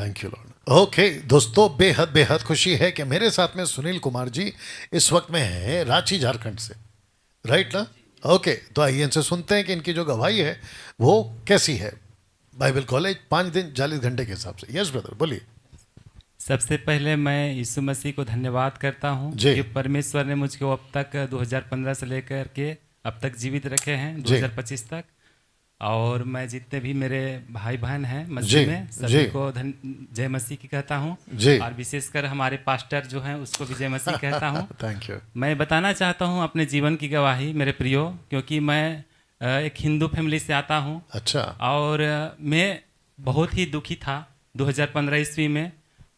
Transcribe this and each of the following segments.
Thank you Lord. Okay दोस्तों, बेहद बेहद खुशी है कि मेरे साथ में सुनील कुमार जी इस वक्त में हैं रांची झारखंड से, राइट ना? ओके, तो आइए इनसे सुनते हैं कि इनकी जो गवाही है वो कैसी है बाइबल कॉलेज 5 दिन 40 घंटे के हिसाब से। यस ब्रदर, बोलिए। सबसे पहले मैं यीशु मसीह को धन्यवाद करता हूँ जी कि परमेश्वर ने मुझको अब तक 2015 से लेकर के अब तक जीवित रखे हैं जी 2025 तक। और मैं जितने भी मेरे भाई बहन हैं जी मसीह में जी सभी को जय मसीह की कहता हूँ। जी। और विशेषकर हमारे पास्टर जो हैं उसको भी जय मसीह कहता हूँ। Thank you. मैं बताना चाहता हूँ अपने जीवन की गवाही मेरे प्रियो, क्योंकि मैं एक हिंदू फैमिली से आता हूँ। अच्छा। और मैं बहुत ही दुखी था 2015 ईस्वी में।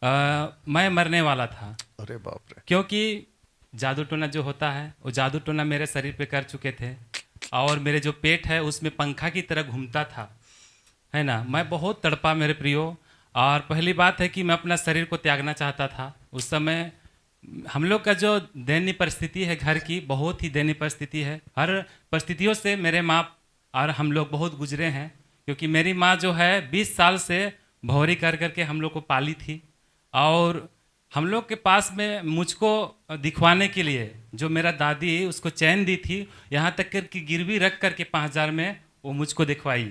मैं मरने वाला था, अरे बाप रे। क्योंकि जादू टोना जो होता है वो जादू टोना मेरे शरीर पे कर चुके थे। और मेरे जो पेट है उसमें पंखा की तरह घूमता था, है ना। मैं बहुत तड़पा मेरे प्रियो। और पहली बात है कि मैं अपना शरीर को त्यागना चाहता था उस समय। हम लोग का जो दयनीय परिस्थिति है घर की, बहुत ही दयनीय परिस्थिति है। हर परिस्थितियों से मेरे माँ और हम लोग बहुत गुजरे हैं, क्योंकि मेरी माँ जो है 20 साल से भौरी कर करके हम लोग को पाली थी। और हम लोग के पास में मुझको दिखवाने के लिए जो मेरा दादी उसको चैन दी थी, यहाँ तक कि गिरवी रख करके 5,000 में वो मुझको दिखवाई।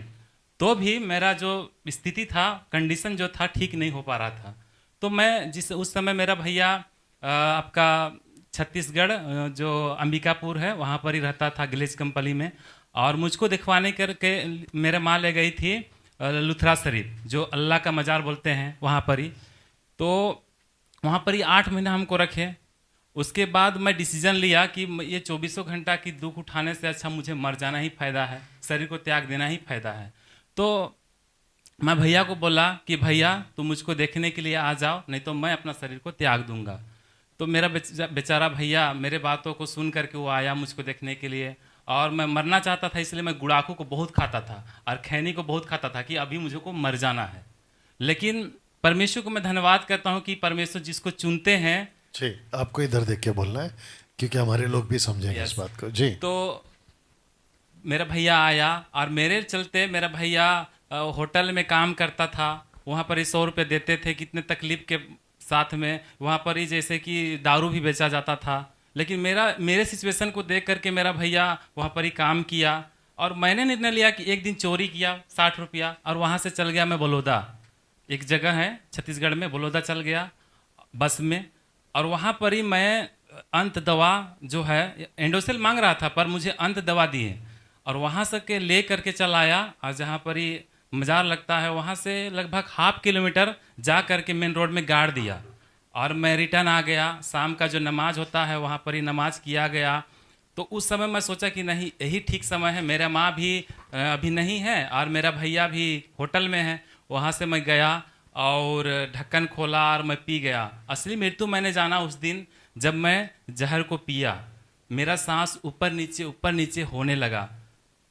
तो भी मेरा जो स्थिति था, कंडीशन जो था, ठीक नहीं हो पा रहा था। तो मैं जिस उस समय मेरा भैया आपका छत्तीसगढ़ जो अंबिकापुर है वहाँ पर ही रहता था ग्लेज कंपनी में। और मुझको दिखवाने करके मेरे माँ ले गई थी लुथरा शरीफ, जो अल्लाह का मज़ार बोलते हैं, वहाँ पर ही। तो वहाँ पर ही 8 महीना हमको रखे। उसके बाद मैं डिसीजन लिया कि ये 24 घंटा की दुख उठाने से अच्छा मुझे मर जाना ही फायदा है, शरीर को त्याग देना ही फायदा है। तो मैं भैया को बोला कि भैया तुम मुझको देखने के लिए आ जाओ, नहीं तो मैं अपना शरीर को त्याग दूंगा। तो मेरा बेचारा भैया मेरे बातों को सुन करके वो आया मुझको देखने के लिए। और मैं मरना चाहता था, इसलिए मैं गुड़ाखू को बहुत खाता था और खैनी को बहुत खाता था कि अभी मुझको मर जाना है। लेकिन परमेश्वर को मैं धन्यवाद करता हूँ कि परमेश्वर जिसको चुनते हैं। जी, आपको इधर देख के बोलना है क्योंकि हमारे लोग भी समझेंगे इस यस। बात को। जी तो मेरा भैया आया और मेरे चलते मेरा भैया होटल में काम करता था। वहाँ पर ही 100 रुपये देते थे, कितने तकलीफ के साथ में। वहाँ पर ही जैसे कि दारू भी बेचा जाता था। लेकिन मेरे सिचुएशन को देख करके मेरा भैया वहाँ पर ही काम किया। और मैंने निर्णय लिया कि एक दिन चोरी किया 60 रुपया, और वहाँ से चल गया मैं बलौदा। एक जगह है छत्तीसगढ़ में, बलौदा चल गया बस में। और वहाँ पर ही मैं अंत दवा जो है, एंडोसिल मांग रहा था पर मुझे अंत दवा दिए। और वहाँ से के ले करके चल आया, और जहाँ पर ही मज़ार लगता है वहाँ से लगभग ½ किलोमीटर जा करके मेन रोड में गाड़ दिया। और मैं रिटर्न आ गया। शाम का जो नमाज होता है वहाँ पर ही नमाज किया गया। तो उस समय मैं सोचा कि नहीं, यही ठीक समय है। मेरा माँ भी अभी नहीं है और मेरा भैया भी होटल में है। वहाँ से मैं गया और ढक्कन खोला और मैं पी गया। असली मृत्यु मैंने जाना उस दिन जब मैं जहर को पिया। मेरा सांस ऊपर नीचे होने लगा।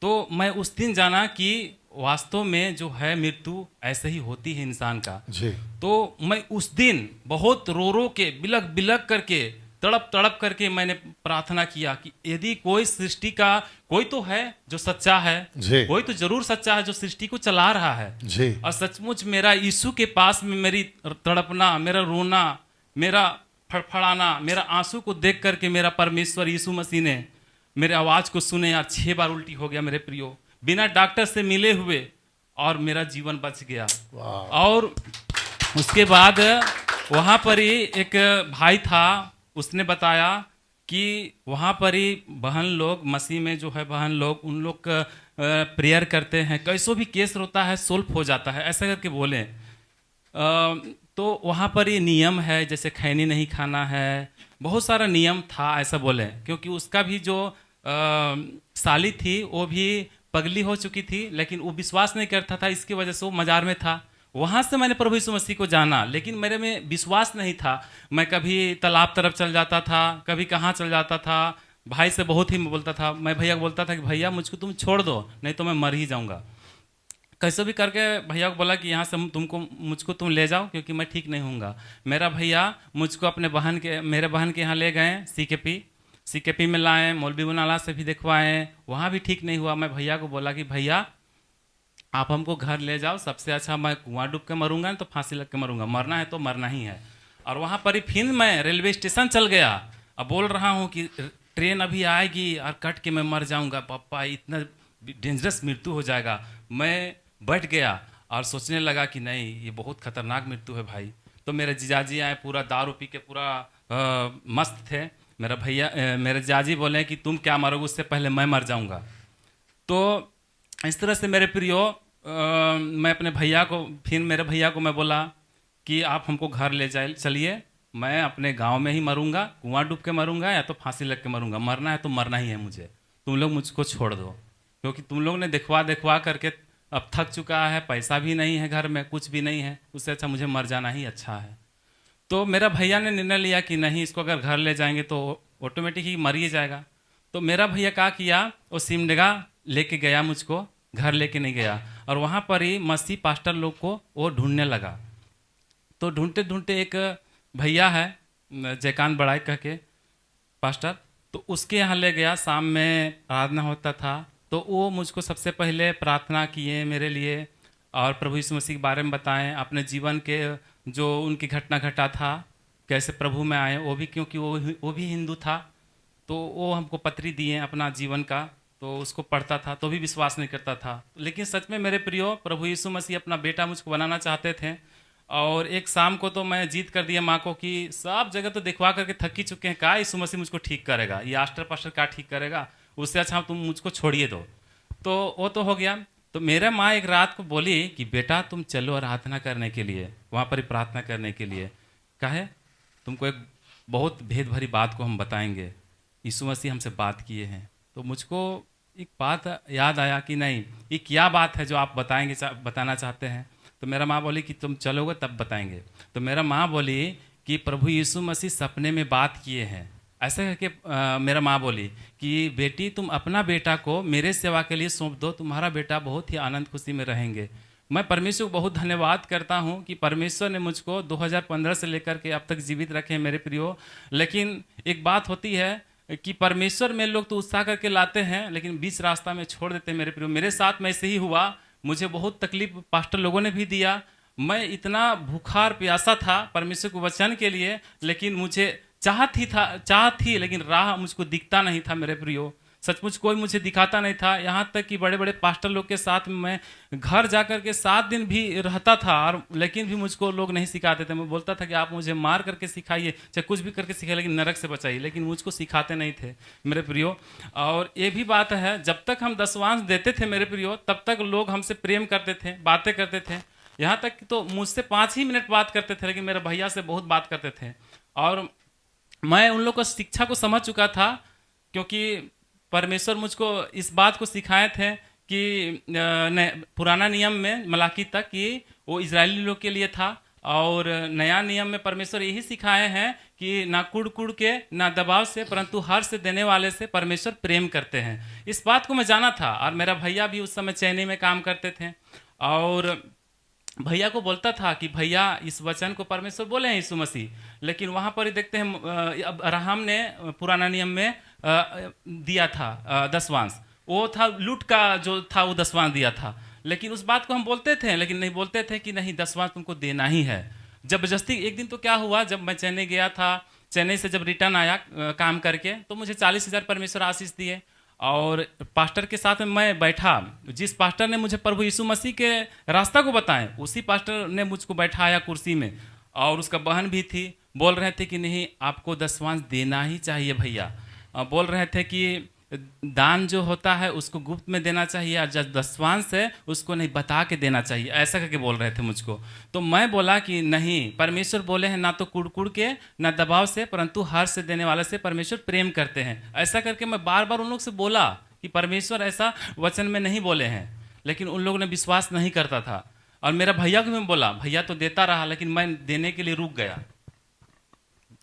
तो मैं उस दिन जाना कि वास्तव में जो है मृत्यु ऐसे ही होती है इंसान का। जी तो मैं उस दिन बहुत रो रो के बिलक बिलक करके तड़प तड़प करके मैंने प्रार्थना किया कि यदि कोई सृष्टि का कोई तो है जो सच्चा है, जी कोई तो जरूर सच्चा है जो सृष्टि को चला रहा है। जी और सचमुच मेरा यीशु के पास में मेरी तड़पना, मेरा रोना, मेरा फड़फड़ाना, मेरा आंसू को देख करके मेरा परमेश्वर यीशु मसीह ने मेरे आवाज को सुने। यार 6 बार उल्टी हो गया मेरे प्रियो, बिना डॉक्टर से मिले हुए, और मेरा जीवन बच गया। वाह। और उसके बाद वहाँ पर ही एक भाई था, उसने बताया कि वहाँ पर ही बहन लोग मसीह में जो है, बहन लोग उन लोग प्रेयर करते हैं, कैसो भी केस होता है सोल्व हो जाता है, ऐसा करके बोले। तो वहाँ पर ये नियम है, जैसे खैनी नहीं खाना है, बहुत सारा नियम था ऐसा बोले। क्योंकि उसका भी जो साली थी वो भी पगली हो चुकी थी, लेकिन वो विश्वास नहीं करता था, इसकी वजह से वो मज़ार में था। वहाँ से मैंने प्रभु यीशु मसीह को जाना, लेकिन मेरे में विश्वास नहीं था। मैं कभी तालाब तरफ चल जाता था, कभी कहाँ चल जाता था। भाई से बहुत ही बोलता था, मैं भैया को बोलता था कि भैया मुझको तुम छोड़ दो, नहीं तो मैं मर ही जाऊँगा। कैसे भी करके भैया को बोला कि यहाँ से मुझको तुम ले जाओ, क्योंकि मैं ठीक नहीं हूँगा। मेरा भैया मुझको अपने मेरे बहन के यहाँ ले गए, सीकेपी में लाए, मौलवी बनाला से भी दिखवाएं, वहाँ भी ठीक नहीं हुआ। मैं भैया को बोला कि भैया आप हमको घर ले जाओ, सबसे अच्छा मैं कुआं डूब के मरूंगा तो फांसी लग के मरूंगा, मरना है तो मरना ही है। और वहाँ पर ही फिर मैं रेलवे स्टेशन चल गया। अब बोल रहा हूँ कि ट्रेन अभी आएगी और कट के मैं मर जाऊंगा, पापा इतना डेंजरस मृत्यु हो जाएगा। मैं बैठ गया और सोचने लगा कि नहीं, ये बहुत खतरनाक मृत्यु है भाई। तो मेरे जीजाजी आए, पूरा दारू पी के पूरा मस्त थे। मेरा भैया मेरे जीजाजी बोले कि तुम क्या मरोगे, उससे पहले मैं मर जाऊंगा। तो इस तरह से मेरे प्रियो मैं अपने भैया को, फिर मेरे भैया को मैं बोला कि आप हमको घर ले जाए चलिए, मैं अपने गांव में ही मरूंगा, कुआं डूब के मरूंगा या तो फांसी लग के मरूंगा, मरना है तो मरना ही है मुझे, तुम लोग मुझको छोड़ दो। क्योंकि तुम लोग ने दिखवा दिखवा करके अब थक चुका है, पैसा भी नहीं है घर में, कुछ भी नहीं है, उससे अच्छा मुझे मर जाना ही अच्छा है। तो मेरा भैया ने निर्णय लिया कि नहीं, इसको अगर घर ले जाएंगे तो ऑटोमेटिक ही मर ही जाएगा। तो मेरा भैया क्या किया, वो सिमडेगा लेके गया मुझको, घर लेके नहीं गया। और वहाँ पर ही मसीह पास्टर लोग को वो ढूंढने लगा। तो ढूंढते ढूंढते एक भैया है जयकांत बड़ाई कह के पास्टर, तो उसके यहाँ ले गया। शाम में आराधना होता था, तो वो मुझको सबसे पहले प्रार्थना किए मेरे लिए और प्रभु यीशु मसीह के बारे में बताएं, अपने जीवन के जो उनकी घटना घटा था, कैसे प्रभु में आए, वो भी क्योंकि वो भी हिंदू था। तो वो हमको पत्री दिए अपना जीवन का, तो उसको पढ़ता था तो भी विश्वास नहीं करता था। लेकिन सच में मेरे प्रियो, प्रभु यीशु मसीह अपना बेटा मुझको बनाना चाहते थे। और एक शाम को तो मैं जीत कर दिया माँ को कि सब जगह तो दिखवा करके थक ही चुके हैं, का यीशु मसीह मुझको ठीक करेगा, ये आस्टर पास्टर का ठीक करेगा, उससे अच्छा तुम मुझको छोड़िए दो। तो वो तो हो गया। तो मेरा माँ एक रात को बोली कि बेटा तुम चलो आराधना करने के लिए, वहाँ पर ही प्रार्थना करने के लिए। काहे, तुमको एक बहुत भेद भरी बात को हम बताएंगे, यीशु मसीह हमसे बात किए हैं। तो मुझको एक बात याद आया कि नहीं, ये क्या बात है जो आप बताएंगे, बताना चाहते हैं। तो मेरा माँ बोली कि तुम चलोगे तब बताएंगे। तो मेरा माँ बोली कि प्रभु यीशु मसीह सपने में बात किए हैं, ऐसा करके मेरा माँ बोली कि बेटी तुम अपना बेटा को मेरे सेवा के लिए सौंप दो, तुम्हारा बेटा बहुत ही आनंद खुशी में रहेंगे। मैं परमेश्वर को बहुत धन्यवाद करता हूँ कि परमेश्वर ने मुझको 2015 से लेकर के अब तक जीवित रखे हैं मेरे प्रियो। लेकिन एक बात होती है कि परमेश्वर में लोग तो उत्साह करके लाते हैं, लेकिन बीच रास्ता में छोड़ देते हैं मेरे प्रियो। मेरे साथ में ऐसे ही हुआ, मुझे बहुत तकलीफ पास्टर लोगों ने भी दिया। मैं इतना भूखार प्यासा था परमेश्वर को वचन के लिए, लेकिन मुझे चाह थी लेकिन राह मुझको दिखता नहीं था मेरे प्रियो। सचमुच कोई मुझे दिखाता नहीं था। यहाँ तक कि बड़े बड़े पास्टर लोग के साथ में मैं घर जाकर के 7 दिन भी रहता था, और लेकिन भी मुझको लोग नहीं सिखाते थे। मैं बोलता था कि आप मुझे मार करके सिखाइए, चाहे कुछ भी करके सिखाइए, लेकिन नरक से बचाइए, लेकिन मुझको सिखाते नहीं थे मेरे प्रियो। और ये भी बात है, जब तक हम दसवांश देते थे मेरे प्रियो, तब तक लोग हमसे प्रेम करते थे, बातें करते थे। यहाँ तक कि तो मुझसे 5 ही मिनट बात करते थे, लेकिन मेरे भैया से बहुत बात करते थे। और मैं उन लोग को शिक्षा को समझ चुका था, क्योंकि परमेश्वर मुझको इस बात को सिखाए थे कि पुराना नियम में मलाकी तक कि वो इजरायली लोग के लिए था, और नया नियम में परमेश्वर यही सिखाए हैं कि ना कुड़ कुड़ के ना दबाव से, परंतु हर से देने वाले से परमेश्वर प्रेम करते हैं। इस बात को मैं जाना था। और मेरा भैया भी उस समय चेन्नई में काम करते थे, और भैया को बोलता था कि भैया इस वचन को परमेश्वर बोले हैं यीशु मसीह, लेकिन वहाँ पर ही देखते हैं अब अब्राहम ने पुराना नियम में दिया था दसवांश, वो था लूट का जो था, वो दसवांश दिया था। लेकिन उस बात को हम बोलते थे, लेकिन नहीं बोलते थे कि नहीं दसवांश तुमको देना ही है। जबरदस्ती एक दिन तो क्या हुआ, जब मैं चेन्नई गया था, चेन्नई से जब रिटर्न आया काम करके, तो मुझे 40,000 परमेश्वर आशीष दिए। और पास्टर के साथ में मैं बैठा, जिस पास्टर ने मुझे प्रभु यीशु मसीह के रास्ता को बताएं, उसी पास्टर ने मुझको बैठाया कुर्सी में, और उसका बहन भी थी। बोल रहे थे कि नहीं आपको दसवांश देना ही चाहिए भैया। बोल रहे थे कि दान जो होता है उसको गुप्त में देना चाहिए, और जब दसवांश है उसको नहीं बता के देना चाहिए, ऐसा करके बोल रहे थे मुझको। तो मैं बोला कि नहीं, परमेश्वर बोले हैं ना तो कुड़ के ना दबाव से, परंतु हर से देने वाले से परमेश्वर प्रेम करते हैं। ऐसा करके मैं बार बार उन लोग से बोला कि परमेश्वर ऐसा वचन में नहीं बोले हैं, लेकिन उन लोगों ने विश्वास नहीं करता था। और मेरा भैया को मैं बोला, भैया तो देता रहा, लेकिन मैं देने के लिए रुक गया।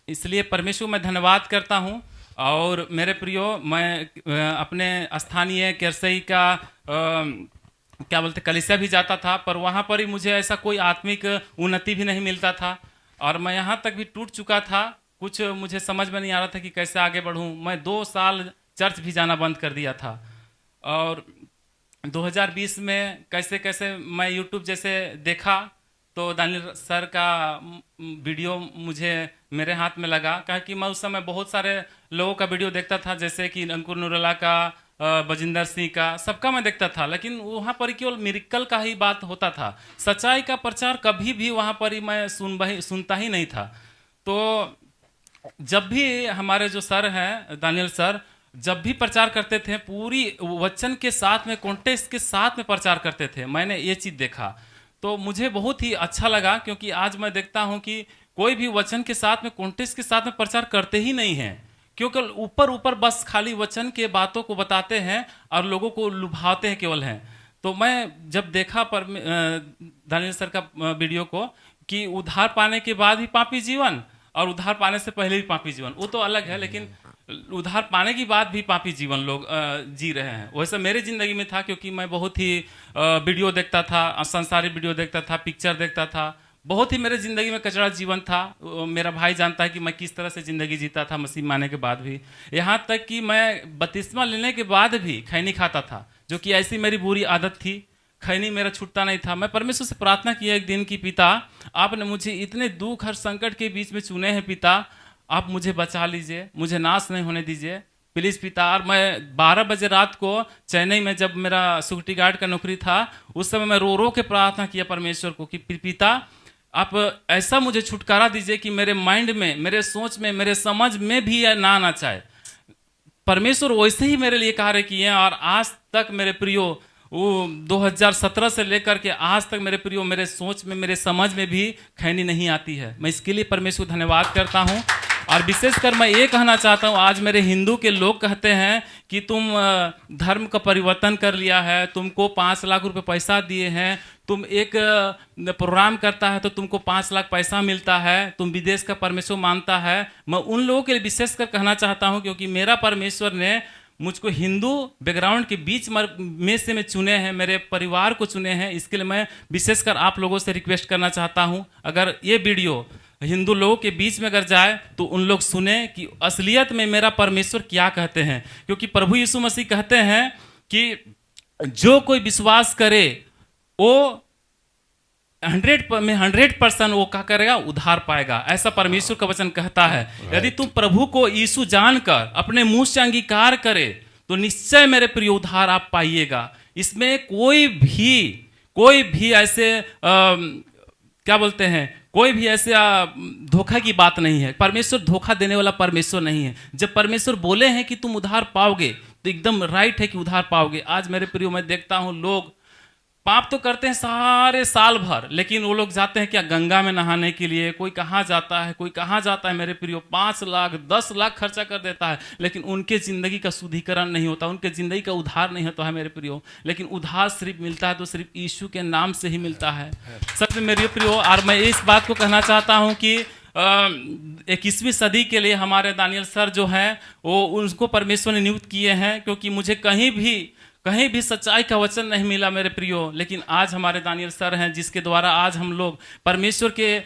इसलिए परमेश्वर मैं धन्यवाद करता हूँ। और मेरे प्रियो, मैं अपने स्थानीय केरसई का क्या बोलते कलीसिया भी जाता था, पर वहाँ पर ही मुझे ऐसा कोई आत्मिक उन्नति भी नहीं मिलता था। और मैं यहाँ तक भी टूट चुका था, कुछ मुझे समझ में नहीं आ रहा था कि कैसे आगे बढ़ूँ। मैं 2 साल चर्च भी जाना बंद कर दिया था। और 2020 में कैसे कैसे मैं यूट्यूब जैसे देखा तो दानियल सर का वीडियो मुझे मेरे हाथ में लगा, कहा कि मैं उस समय बहुत सारे लोगों का वीडियो देखता था, जैसे कि अंकुर नूरला का, बजिंदर सिंह का, सबका मैं देखता था, लेकिन वहाँ पर केवल मिरेकल का ही बात होता था। सच्चाई का प्रचार कभी भी वहाँ पर ही मैं सुनता ही नहीं था। तो जब भी हमारे जो सर हैं दानियल सर, जब भी प्रचार करते थे पूरी वचन के साथ में, कॉन्टेक्स्ट के साथ में प्रचार करते थे। मैंने ये चीज़ देखा तो मुझे बहुत ही अच्छा लगा, क्योंकि आज मैं देखता हूँ कि कोई भी वचन के साथ में, कॉन्टेक्स्ट के साथ में प्रचार करते ही नहीं हैं, क्योंकि ऊपर ऊपर बस खाली वचन के बातों को बताते हैं और लोगों को लुभाते हैं केवल हैं। तो मैं जब देखा दानियल सर का वीडियो को, कि उद्धार पाने के बाद भी पापी जीवन और उद्धार पाने से पहले भी पापी जीवन, वो तो अलग है, लेकिन उद्धार पाने के बाद भी पापी जीवन लोग जी रहे हैं। वैसे मेरी ज़िंदगी में था, क्योंकि मैं बहुत ही वीडियो देखता था, संसारी वीडियो देखता था, पिक्चर देखता था, बहुत ही मेरे ज़िंदगी में कचरा जीवन था। मेरा भाई जानता है कि मैं किस तरह से ज़िंदगी जीता था मसीह माने के बाद भी। यहाँ तक कि मैं बपतिस्मा लेने के बाद भी खैनी खाता था, जो कि ऐसी मेरी बुरी आदत थी। खैनी मेरा छूटता नहीं था। मैं परमेश्वर से प्रार्थना किया एक दिन कि पिता, आपने मुझे इतने दुख और संकट के बीच में चुने हैं पिता, आप मुझे बचा लीजिए, मुझे नाश नहीं होने दीजिए प्लीज़ पिता। और मैं 12 बजे रात को चेन्नई में, जब मेरा सिक्योरिटी गार्ड का नौकरी था, उस समय मैं रो रो के प्रार्थना किया परमेश्वर को कि पिता आप ऐसा मुझे छुटकारा दीजिए कि मेरे माइंड में, मेरे सोच में, मेरे समझ में भी ना आना चाहे। परमेश्वर वैसे ही मेरे लिए कार्य किए हैं, और आज तक मेरे प्रियो, वो 2017 से लेकर के आज तक मेरे प्रियो, मेरे सोच में, मेरे समझ में भी खैनी नहीं आती है। मैं इसके लिए परमेश्वर को धन्यवाद करता हूँ। और विशेषकर मैं ये कहना चाहता हूँ, आज मेरे हिंदू के लोग कहते हैं कि तुम धर्म का परिवर्तन कर लिया है, तुमको 5 लाख रुपए पैसा दिए हैं, तुम एक प्रोग्राम करता है तो तुमको 5 लाख पैसा मिलता है, तुम विदेश का परमेश्वर मानता है। मैं उन लोगों के लिए विशेषकर कहना चाहता हूँ, क्योंकि मेरा परमेश्वर ने मुझको हिंदू बैकग्राउंड के बीच में से मैं चुने हैं, मेरे परिवार को चुने हैं। इसके लिए मैं विशेषकर आप लोगों से रिक्वेस्ट करना चाहता हूँ, अगर ये वीडियो हिंदू लोगों के बीच में अगर जाए तो उन लोग सुने कि असलियत में मेरा परमेश्वर क्या कहते हैं। क्योंकि प्रभु यीशु मसीह कहते हैं कि जो कोई विश्वास करे वो 100% वो क्या करेगा, उद्धार पाएगा, ऐसा परमेश्वर का वचन कहता है। यदि तुम प्रभु को यीशु जानकर अपने मुंह से अंगीकार करे तो निश्चय मेरे प्रिय उद्धार आप पाइएगा। इसमें कोई भी ऐसे क्या बोलते हैं, कोई भी ऐसे धोखा की बात नहीं है। परमेश्वर धोखा देने वाला परमेश्वर नहीं है। जब परमेश्वर बोले हैं कि तुम उद्धार पाओगे तो एकदम राइट है कि उद्धार पाओगे। आज मेरे प्रियो मैं देखता हूं लोग पाप तो करते हैं सारे साल भर, लेकिन वो लोग जाते हैं क्या, गंगा में नहाने के लिए, कोई कहाँ जाता है, कोई कहाँ जाता है मेरे प्रियो, 5 लाख 10 लाख खर्चा कर देता है, लेकिन उनके जिंदगी का शुद्धिकरण नहीं होता, उनके जिंदगी का उद्धार नहीं होता है मेरे प्रियो। लेकिन उद्धार सिर्फ मिलता है तो सिर्फ यीशु के नाम से ही मिलता है। सच में मेरे प्रियो, और मैं इस बात को कहना चाहता हूँ कि 21वीं सदी के लिए हमारे दानियल सर जो हैं वो, उनको परमेश्वर ने नियुक्त किए हैं, क्योंकि मुझे कहीं भी सच्चाई का वचन नहीं मिला मेरे प्रियो। लेकिन आज हमारे दानियल सर हैं, जिसके द्वारा आज हम लोग परमेश्वर के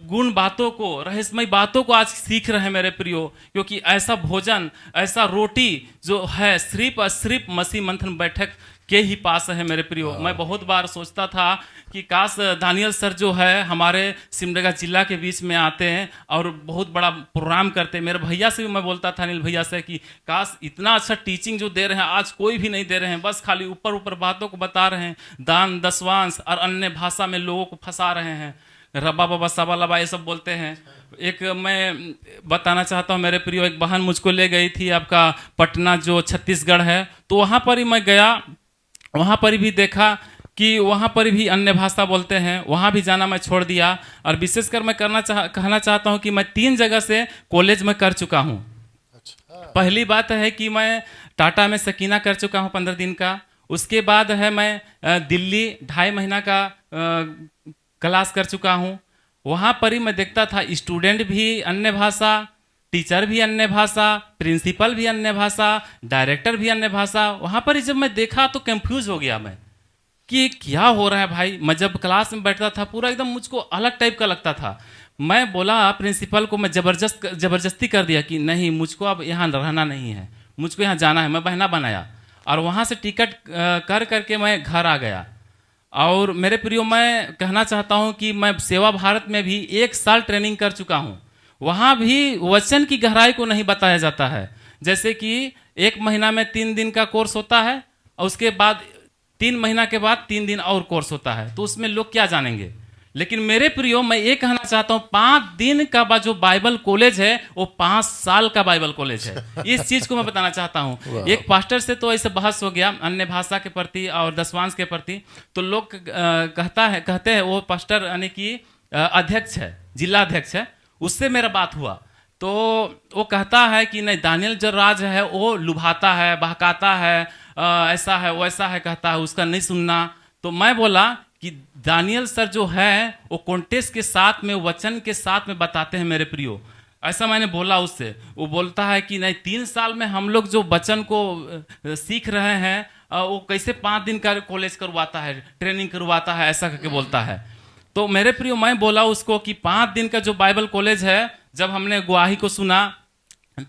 गुण बातों को, रहस्यमय बातों को आज सीख रहे हैं मेरे प्रियो। क्योंकि ऐसा भोजन, ऐसा रोटी जो है सिर्फ और सिर्फ मसीह मंथन बैठक के ही पास है मेरे प्रियो। मैं बहुत बार सोचता था कि काश दानियल सर जो है हमारे सिमडेगा जिला के बीच में आते हैं और बहुत बड़ा प्रोग्राम करते हैं। मेरे भैया से भी मैं बोलता था, अनिल भैया से, कि काश इतना अच्छा टीचिंग जो दे रहे हैं आज कोई भी नहीं दे रहे हैं, बस खाली ऊपर ऊपर बातों को बता रहे हैं, दान दशवांश और अन्य भाषा में लोगों को फंसा रहे हैं, रबा बाबा सबा लबा ये सब बोलते हैं। एक मैं बताना चाहता हूँ मेरे प्रियो, एक बहन मुझको ले गई थी आपका पटना जो छत्तीसगढ़ है, तो वहाँ पर ही मैं गया, वहाँ पर भी देखा कि वहाँ पर भी अन्य भाषा बोलते हैं, वहाँ भी जाना मैं छोड़ दिया। और विशेषकर मैं कहना चाहता हूँ कि मैं 3 जगह से कॉलेज में कर चुका हूँ। पहली बात है कि मैं टाटा में सकीना कर चुका हूँ 15 दिन का। उसके बाद है मैं दिल्ली 2.5 महीना का क्लास कर चुका हूँ। वहाँ पर ही मैं देखता था स्टूडेंट भी अन्य भाषा, टीचर भी अन्य भाषा, प्रिंसिपल भी अन्य भाषा, डायरेक्टर भी अन्य भाषा। वहाँ पर ही जब मैं देखा तो कंफ्यूज हो गया मैं कि क्या हो रहा है भाई। मैं जब क्लास में बैठता था पूरा एकदम मुझको अलग टाइप का लगता था। मैं बोला प्रिंसिपल को, मैं जबरदस्ती कर दिया कि नहीं, मुझको अब यहाँ रहना नहीं है, मुझको यहाँ जाना है। मैं बहाना बनाया और वहाँ से टिकट कर करके मैं घर आ गया। और मेरे प्रियो, मैं कहना चाहता हूँ कि मैं सेवा भारत में भी 1 साल ट्रेनिंग कर चुका हूँ। वहाँ भी वचन की गहराई को नहीं बताया जाता है। जैसे कि 1 महीना में 3 दिन का कोर्स होता है और उसके बाद 3 महीना के बाद 3 दिन और कोर्स होता है, तो उसमें लोग क्या जानेंगे। लेकिन मेरे प्रियो, मैं ये कहना चाहता हूँ 5 दिन का जो बाइबल कॉलेज है वो 5 साल का बाइबल कॉलेज है। इस चीज को मैं बताना चाहता हूँ। एक पास्टर से तो ऐसे बहस हो गया अन्य भाषा के प्रति और दशवांश के प्रति, तो लोग कहते हैं वो पास्टर यानी कि अध्यक्ष है, जिला अध्यक्ष है, उससे मेरा बात हुआ तो वो कहता है कि नहीं, दानियल जो राज है वो लुभाता है, बहकाता है, ऐसा है वैसा है, कहता है उसका नहीं सुनना। तो मैं बोला कि दानियल सर जो है वो कॉन्टेक्स्ट के साथ में, वचन के साथ में बताते हैं मेरे प्रियो। ऐसा मैंने बोला उससे। वो बोलता है कि नहीं, 3 साल में हम लोग जो वचन को सीख रहे हैं वो कैसे 5 दिन का कॉलेज करवाता है, ट्रेनिंग करवाता है, ऐसा करके बोलता है। तो मेरे प्रियो, मैं बोला उसको कि 5 दिन का जो बाइबल कॉलेज है, जब हमने गवाही को सुना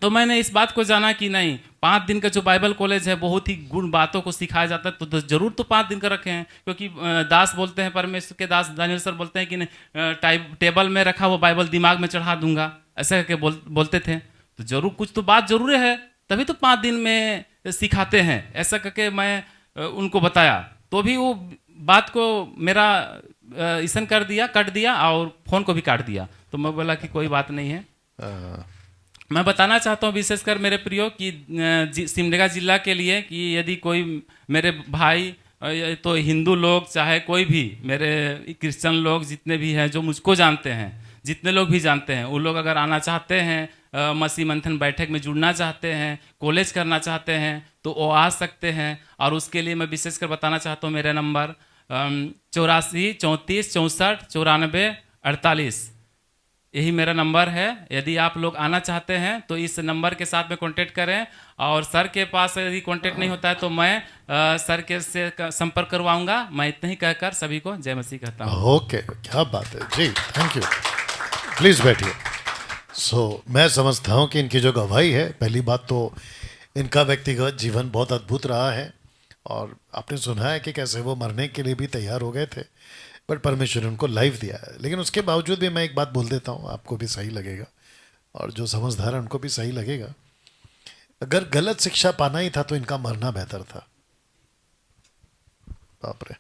तो मैंने इस बात को जाना कि नहीं, 5 दिन का जो बाइबल कॉलेज है बहुत ही गुण बातों को सिखाया जाता है, तो जरूर तो 5 दिन का रखे हैं। क्योंकि दास बोलते हैं, परमेश्वर के दास दानियल सर बोलते हैं कि नहीं, टेबल में रखा वो बाइबल दिमाग में चढ़ा दूंगा, ऐसा करके बोलते थे। तो जरूर कुछ तो बात जरूर है, तभी तो 5 दिन में सिखाते हैं, ऐसा करके मैं उनको बताया। तो भी वो बात को मेरा ईसन कर दिया, कट दिया और फ़ोन को भी काट दिया। तो मैं बोला कि कोई बात नहीं है। मैं बताना चाहता हूँ विशेषकर मेरे प्रियो कि सिमडेगा जिला के लिए कि यदि कोई मेरे भाई, तो हिंदू लोग चाहे कोई भी, मेरे क्रिश्चियन लोग जितने भी हैं जो मुझको जानते हैं, जितने लोग भी जानते हैं, वो लोग अगर आना चाहते हैं, मसीह मंथन बैठक में जुड़ना चाहते हैं, कॉलेज करना चाहते हैं, तो वो आ सकते हैं। और उसके लिए मैं विशेषकर बताना चाहता हूँ मेरा नंबर 84 34 64 94 48, यही मेरा नंबर है। यदि आप लोग आना चाहते हैं तो इस नंबर के साथ में कांटेक्ट करें। और सर के पास यदि कांटेक्ट नहीं होता है तो मैं सर के से संपर्क करवाऊंगा। मैं इतना ही कहकर सभी को जय मसीह कहता हूँ। ओके, क्या बात है जी, थैंक यू। प्लीज बैठिए। मैं समझता हूँ कि इनकी जो गवाही है, पहली बात तो इनका व्यक्तिगत जीवन बहुत अद्भुत रहा है, और आपने सुना है कि कैसे वो मरने के लिए भी तैयार हो गए थे, बट परमेश्वर ने उनको लाइफ दिया है। लेकिन उसके बावजूद भी मैं एक बात बोल देता हूँ, आपको भी सही लगेगा और जो समझदार है उनको भी सही लगेगा। अगर गलत शिक्षा पाना ही था तो इनका मरना बेहतर था। बाप रे,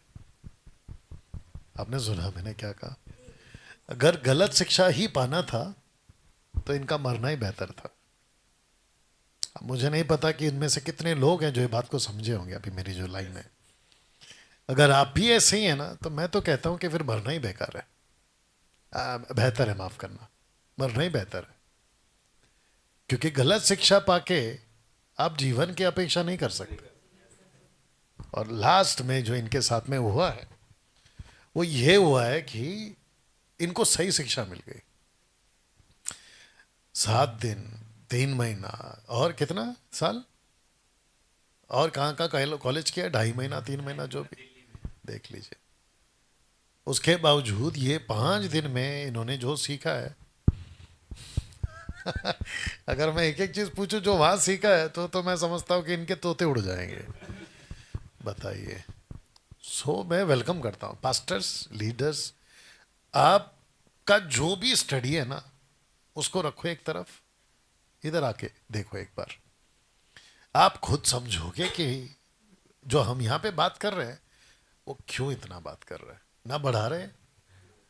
आपने सुना मैंने क्या कहा? अगर गलत शिक्षा ही पाना था तो इनका मरना ही बेहतर था। अब मुझे नहीं पता कि इनमें से कितने लोग हैं जो ये बात को समझे होंगे अभी मेरी जो लाइन है। अगर आप भी ऐसे ही हैं ना, तो मैं तो कहता हूं कि फिर मरना ही बेकार है, बेहतर है, माफ करना, मरना ही बेहतर है। क्योंकि गलत शिक्षा पाके आप जीवन की अपेक्षा नहीं कर सकते। और लास्ट में जो इनके साथ में हुआ है वो ये हुआ है कि इनको सही शिक्षा मिल गई। 7 दिन, 3 महीना और कितना साल, और कहाँ कॉलेज किया, 2.5 महीना 3 महीना जो भी, देख लीजिए। उसके बावजूद ये 5 दिन में इन्होंने जो सीखा है अगर मैं एक एक चीज पूछूं जो वहां सीखा है तो मैं समझता हूं कि इनके तोते उड़ जाएंगे। बताइए। मैं वेलकम करता हूं पास्टर्स, लीडर्स, आपका जो भी स्टडी है ना उसको रखो एक तरफ, इधर आके देखो एक बार, आप खुद समझोगे कि जो हम यहाँ पे बात कर रहे हैं वो क्यों इतना बात कर रहे हैं। ना बढ़ा रहे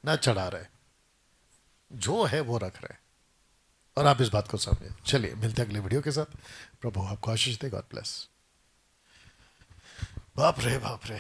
ना चढ़ा रहे, जो है वो रख रहे हैं, और आप इस बात को समझे। चलिए मिलते हैं अगले वीडियो के साथ। प्रभु आपको आशीष दे। God bless. बाप रे बाप रे